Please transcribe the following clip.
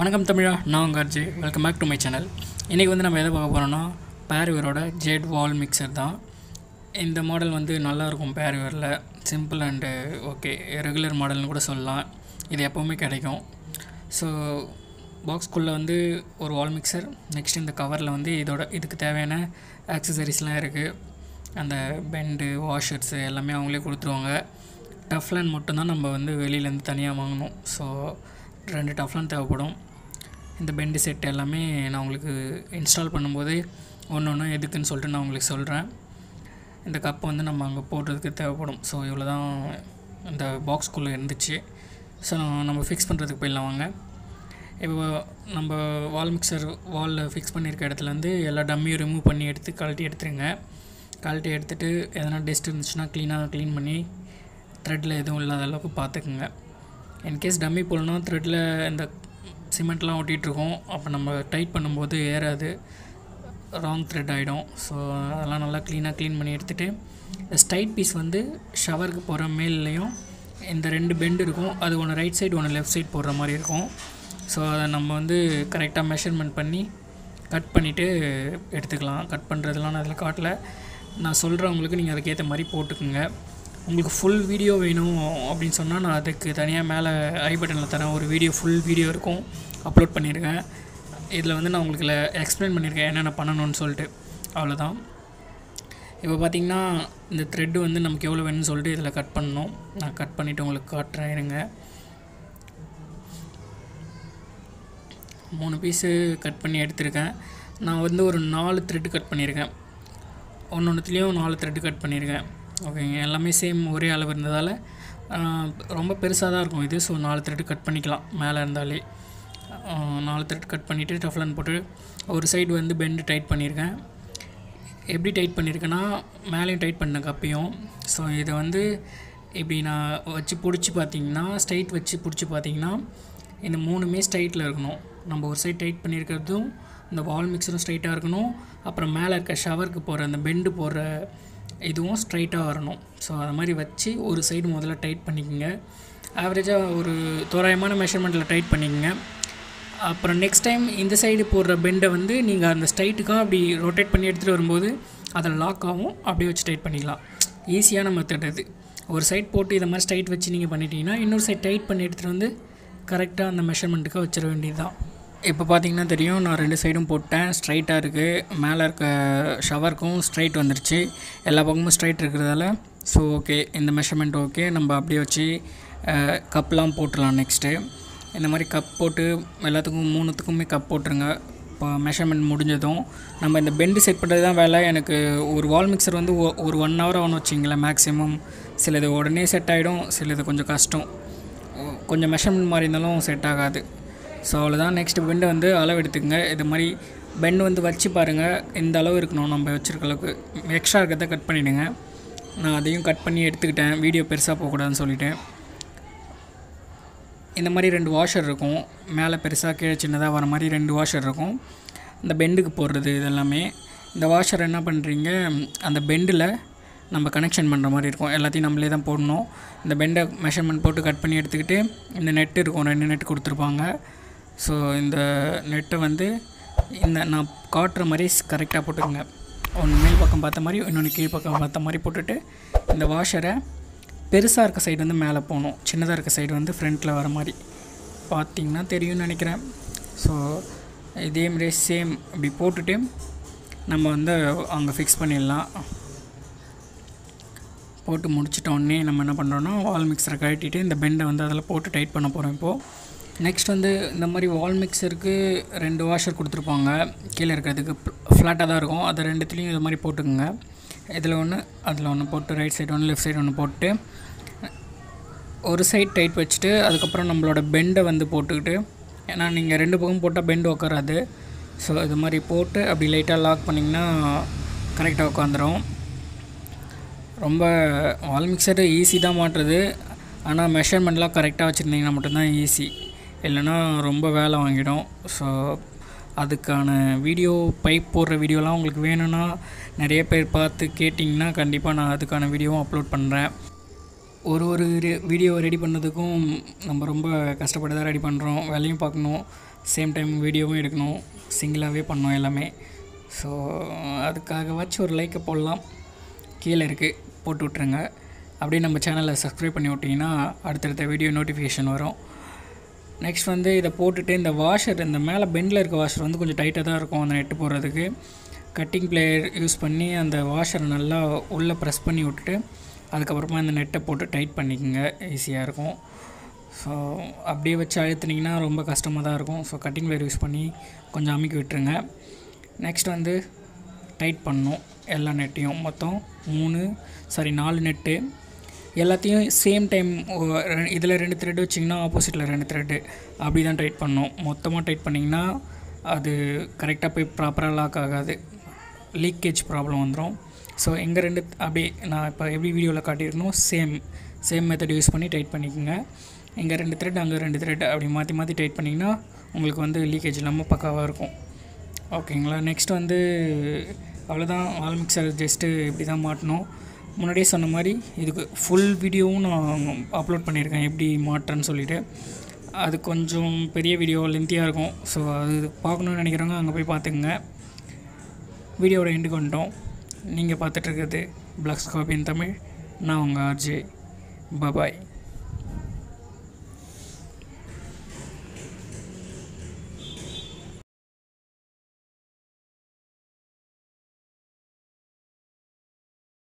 வணக்கம் தமிழா, நான் உங்கள் Arji. Welcome back to my channel. இன்றைக்கி வந்து நம்ம எதை பார்க்க போகிறோன்னா பேர்வேரோட ஜெட் வால் மிக்சர் தான். இந்த மாடல் வந்து நல்லாயிருக்கும். பேர்வேரில் சிம்பிள் அண்டு ஓகே, ரெகுலர் மாடல்னு கூட சொல்லலாம். இது எப்போவுமே கிடைக்கும். ஸோ பாக்ஸ்குள்ளே வந்து ஒரு வால் மிக்சர், நெக்ஸ்ட் இந்த கவரில் வந்து இதுக்கு தேவையான ஆக்சசரிஸ்லாம் இருக்குது. அந்த பெண்டு, வாஷர்ஸு எல்லாமே அவங்களே கொடுத்துருவாங்க. டஃப்லான் மட்டும்தான் நம்ம வந்து வெளியிலேருந்து தனியாக வாங்கணும். ஸோ 2 டஃப்லான் தேவைப்படும். இந்த பெண்டு செட் எல்லாமே நான் உங்களுக்கு இன்ஸ்டால் பண்ணும்போது ஒன்று எதுக்குன்னு சொல்லிட்டு நான் உங்களுக்கு சொல்கிறேன். இந்த கப் வந்து நம்ம அங்கே போடுறதுக்கு தேவைப்படும். ஸோ இவ்வளோ தான் இந்த பாக்ஸ்குள்ளே இருந்துச்சு. ஸோ நம்ம ஃபிக்ஸ் பண்ணுறதுக்கு போயிடலாம் வாங்க. இப்போ நம்ம வால் மிக்சர் வாலில் ஃபிக்ஸ் பண்ணியிருக்க இடத்துலேருந்து எல்லா டம்மியும் ரிமூவ் பண்ணி கழட்டி எடுத்துருங்க. கழட்டி எடுத்துகிட்டு எதனா டஸ்ட் இருந்துச்சுன்னா க்ளீன் பண்ணி த்ரெட்டில் எதுவும் இல்லாத அளவுக்கு பார்த்துக்குங்க. இன்கேஸ் டம்மி போடணும்னா த்ரெட்டில் இந்த சிமெண்ட்லாம் ஒட்டிகிட்ருக்கோம். அப்போ நம்ம டைட் பண்ணும்போது ஏறாது, ராங் த்ரெட் ஆகிடும். ஸோ அதெல்லாம் நல்லா க்ளீன் பண்ணி எடுத்துகிட்டு இந்த ஸ்ட்ரைட் பீஸ் வந்து ஷவருக்கு போகிற மேல்லையும் இந்த 2 பெண்டு இருக்கும். அது ஒன்று ரைட் சைடு ஒன்று லெஃப்ட் சைடு போடுற மாதிரி இருக்கும். ஸோ அதை நம்ம வந்து கரெக்டாக மெஷர்மெண்ட் பண்ணி கட் பண்ணிவிட்டு எடுத்துக்கலாம். கட் பண்ணுறதுலாம் நான் அதில் காட்டல, நான் சொல்கிறவங்களுக்கு நீங்கள் அதுக்கேற்ற மாதிரி போட்டுக்குங்க. உங்களுக்கு ஃபுல் வீடியோ வேணும் அப்படின்னு சொன்னால் நான் அதுக்கு தனியாக மேலே ஐ பட்டனில் தரேன். ஒரு ஃபுல் வீடியோ இருக்கும், அப்லோட் பண்ணியிருக்கேன். இதில் வந்து நான் உங்களுக்கு எக்ஸ்பிளைன் பண்ணியிருக்கேன் என்னென்ன பண்ணணும்னு சொல்லிட்டு. அவ்வளோதான். இப்போ பார்த்திங்கன்னா இந்த த்ரெட்டு வந்து நமக்கு எவ்வளோ வேணும்னு சொல்லிட்டு இதில் கட் பண்ணணும். நான் கட் பண்ணிவிட்டு உங்களுக்கு காட்டுறேன் இருங்க. 3 பீஸு கட் பண்ணி எடுத்திருக்கேன். நான் வந்து ஒரு 4 த்ரெட்டு கட் பண்ணியிருக்கேன். ஒன்றுத்துலேயும் 4 த்ரெட்டு கட் பண்ணியிருக்கேன். ஓகேங்க, எல்லாமே சேம் ஒரே அளவு இருந்ததால் ரொம்ப பெருசாக தான் இருக்கும் இது. ஸோ 4 த்ரெட்டு கட் பண்ணிக்கலாம். மேலே இருந்தாலே 4 த்ரெட் கட் பண்ணிவிட்டு டஃப்லான் போட்டு ஒரு சைடு வந்து பெண்டு டைட் பண்ணியிருக்கேன். எப்படி டைட் பண்ணியிருக்கேன்னா மேலேயும் டைட் பண்ணேன் கப்பையும். ஸோ இதை வந்து இப்படி நான் வச்சு பிடிச்சி பார்த்தீங்கன்னா, ஸ்ட்ரைட் வச்சு பிடிச்சி பார்த்தீங்கன்னா இந்த 3மே ஸ்ட்ரைட்டில் இருக்கணும். நம்ம ஒரு சைடு டைட் பண்ணியிருக்கிறதும் இந்த வால் மிக்சரும் ஸ்ட்ரைட்டாக இருக்கணும். அப்புறம் மேலே இருக்க ஷவருக்கு போகிற அந்த பெண்டு போடுற இதுவும் ஸ்ட்ரைட்டாக வரணும். ஸோ அது மாதிரி வச்சு ஒரு சைடு முதல்ல டைட் பண்ணிக்கோங்க. ஆவரேஜாக ஒரு தோராயமான மெஷர்மெண்ட்டில் டைட் பண்ணிக்கோங்க. அப்புறம் நெக்ஸ்ட் டைம் இந்த சைடு போடுற பெண்டை வந்து நீங்கள் அந்த ஸ்ட்ரைட்டுக்காக அப்படி ரொட்டேட் பண்ணி எடுத்துகிட்டு வரும்போது அதில் லாக் ஆகும். அப்படியே வச்சு டைட் பண்ணிக்கலாம். ஈஸியான மெத்தட் அது. ஒரு சைட் போட்டு இதை மாதிரி ஸ்ட்ரைட் வச்சு நீங்கள் பண்ணிட்டீங்கன்னா இன்னொரு சைட் டைட் பண்ணி எடுத்துகிட்டு வந்து கரெக்டாக அந்த மெஷர்மெண்ட்டுக்காக வச்சிட வேண்டியது தான். இப்போ பார்த்திங்கன்னா தெரியும், நான் 2 சைடும் போட்டேன். ஸ்ட்ரைட்டாக இருக்குது. மேலே இருக்க ஷவருக்கும் ஸ்ட்ரைட் வந்துருச்சு. எல்லா பக்கமும் ஸ்ட்ரைட் இருக்கிறதால ஸோ ஓகே, இந்த மெஷர்மெண்ட் ஓகே. நம்ம அப்படியே வச்சு கப்லாம் போட்டுடலாம். நெக்ஸ்ட்டு இந்த மாதிரி கப் போட்டு எல்லாத்துக்கும் 3த்துக்குமே கப் போட்டுருங்க. இப்போ மெஷர்மெண்ட் முடிஞ்சதும் நம்ம இந்த பெண்டு செட் பண்ணுறது தான் வேலை. எனக்கு ஒரு வால் மிக்சர் வந்து ஒரு 1 hour ஆகும்னு வச்சிங்களேன் மேக்ஸிமம். சிலது உடனே செட் ஆகிடும், சிலது கொஞ்சம் கஷ்டம். கொஞ்சம் மெஷர்மெண்ட் மாதிரி இருந்தாலும் செட் ஆகாது. ஸோ அவ்வளோதான். நெக்ஸ்ட் பெண்டை வந்து அளவு எடுத்துக்கங்க. இது மாதிரி பெண்டு வந்து வச்சு பாருங்கள், இந்த அளவு இருக்கணும். நம்ம வச்சுருக்க அளவுக்கு எக்ஸ்ட்ரா இருக்கிறத கட் பண்ணிவிடுங்க. நான் அதையும் கட் பண்ணி எடுத்துக்கிட்டேன், வீடியோ பெருசாக போகக்கூடாதுன்னு சொல்லிவிட்டேன். இந்த மாதிரி 2 வாஷர் இருக்கும். மேலே பெருசாக கீழே சின்னதாக வர மாதிரி 2 வாஷர் இருக்கும். இந்த பெண்டுக்கு போடுறது இதெல்லாமே. இந்த வாஷர் என்ன பண்ணுறீங்க, அந்த பெண்டில் நம்ம கனெக்ஷன் பண்ணுற மாதிரி இருக்கும். எல்லாத்தையும் நம்மளே தான் போடணும். இந்த பெண்டை மெஷர்மெண்ட் போட்டு கட் பண்ணி எடுத்துக்கிட்டு இந்த நெட்டு இருக்கும், 2 நெட்டு கொடுத்துருப்பாங்க. ஸோ இந்த நெட்டை வந்து இந்த நான் காட்டுற மாதிரி கரெக்டாக போட்டுக்கோங்க. ஒன்று மேல் பக்கம் பார்த்த மாதிரி, இன்னொன்று கீழ் பக்கம் பார்த்த மாதிரி போட்டுட்டு இந்த வாஷரை பெருசாக இருக்க சைடு வந்து மேலே போகணும், சின்னதாக இருக்க சைடு வந்து ஃப்ரண்ட்டில் வர மாதிரி பார்த்திங்கன்னா தெரியும்னு நினைக்கிறேன். ஸோ இதேமாரி சேம் இப்படி போட்டுட்டு நம்ம வந்து அங்கே ஃபிக்ஸ் பண்ணிடலாம். போட்டு முடிச்சிட்டோடனே நம்ம என்ன பண்ணுறோன்னா வால் மிக்சரை கழட்டிட்டு இந்த பெண்டை வந்து அதில் போட்டு டைட் பண்ண போகிறோம். இப்போது நெக்ஸ்ட் வந்து இந்த மாதிரி வால் மிக்சருக்கு 2 வாஷர் கொடுத்துருப்பாங்க. கீழே இருக்கிறதுக்கு ஃப்ளாட்டாக தான் இருக்கும். அதை 2த்துலேயும் இது மாதிரி போட்டுக்குங்க. இதில் ஒன்று அதில் ஒன்று போட்டு ரைட் சைடு ஒன்று லெஃப்ட் சைடு ஒன்று போட்டு ஒரு சைட் டைட் வச்சுட்டு அதுக்கப்புறம் நம்மளோட பெண்டை வந்து போட்டுக்கிட்டு, ஏன்னா நீங்கள் 2 பக்கம் போட்டால் பெண்டு உட்காராது. ஸோ இது மாதிரி போட்டு அப்படி லைட்டாக லாக் பண்ணிங்கன்னா கரெக்டாக உட்காந்துரும். ரொம்ப வால் மிக்சரு ஈஸி தான் மாட்டுறது. ஆனால் மெஷர்மெண்ட்லாம் கரெக்டாக வச்சுருந்தீங்கன்னா மட்டும்தான் ஈஸி, இல்லைன்னா ரொம்ப வேலை வாங்கிடும். ஸோ அதுக்கான வீடியோ பைப் போடுற வீடியோலாம் உங்களுக்கு வேணும்னா நிறைய பேர் பார்த்து கேட்டிங்கன்னா கண்டிப்பாக நான் அதுக்கான வீடியோவும் அப்லோட் பண்ணுறேன். ஒரு வீடியோ ரெடி பண்ணதுக்கும் நம்ம ரொம்ப கஷ்டப்பட்டு தான் ரெடி பண்ணுறோம். வேலையும் பார்க்கணும், சேம் டைம் வீடியோவும் எடுக்கணும், சிங்கிளாகவே பண்ணோம் எல்லாமே. ஸோ அதுக்காகவாச்சும் ஒரு லைக்கை போடலாம், கீழே இருக்குது போட்டு விட்ருங்க. அப்படியே நம்ம சேனலை சப்ஸ்கிரைப் பண்ணி விட்டிங்கன்னா அடுத்தடுத்த வீடியோ நோட்டிஃபிகேஷன் வரும். நெக்ஸ்ட் வந்து இதை போட்டுட்டு இந்த வாஷர், இந்த மேலே பெண்டில் இருக்க வாஷர் வந்து கொஞ்சம் டைட்டாக தான் இருக்கும் அந்த நெட்டு போடுறதுக்கு. கட்டிங் பிளேயர் யூஸ் பண்ணி அந்த வாஷரை நல்லா உள்ளே ப்ரெஸ் பண்ணி விட்டுட்டு அதுக்கப்புறமா இந்த நெட்டை போட்டு டைட் பண்ணிக்கோங்க, ஈஸியாக இருக்கும். ஸோ அப்படியே வச்சு அழுத்துனீங்கன்னா ரொம்ப கஷ்டமாக தான் இருக்கும். ஸோ கட்டிங் பிளேயர் யூஸ் பண்ணி கொஞ்சம் அமுக்கி விட்டுருங்க. நெக்ஸ்ட் வந்து டைட் பண்ணணும் எல்லா நெட்டையும், மொத்தம் 4 நெட்டு எல்லாத்தையும் சேம் டைம். இதில் 2 த்ரெட் வச்சிங்கன்னா ஆப்போசிட்டில் 2 த்ரெட்டு, அப்படி தான் டைட் பண்ணணும். மொத்தமாக டைட் பண்ணிங்கன்னா அது கரெக்டாக போய் ப்ராப்பராக லாக் ஆகாது, லீக்கேஜ் ப்ராப்ளம் வந்துடும். ஸோ எங்கள் 2 அப்படியே நான் இப்போ எப்படி வீடியோவில் காட்டியிருக்கணும் சேம் மெத்தட் யூஸ் பண்ணி டைட் பண்ணிக்கோங்க. இங்கே 2 த்ரெட், அங்கே 2 த்ரெட், அப்படி மாற்றி டைட் பண்ணிங்கன்னா உங்களுக்கு வந்து லீக்கேஜ் இல்லாமல் பக்காவாக இருக்கும். ஓகேங்களா? நெக்ஸ்ட் வந்து அவ்வளோதான். வால் மிக்சர் ஜஸ்ட்டு இப்படி தான் மாட்டணும். முன்னாடியே சொன்ன மாதிரி இதுக்கு ஃபுல் வீடியோவும் நான் அப்லோட் பண்ணியிருக்கேன் எப்படி மாட்டுறேன்னு சொல்லிவிட்டு. அது கொஞ்சம் பெரிய வீடியோ, லென்த்தியாக இருக்கும். ஸோ அது பார்க்கணுன்னு நினைக்கிறவங்க அங்கே போய் பார்த்துக்குங்க. வீடியோவோட எண்டுக்கு வந்துட்டோம். நீங்கள் பார்த்துட்ருக்கிறது பிளாக்ஸ் காபி இன் தமிழ். நான் உங்கள் ஆர்ஜே. பாய்.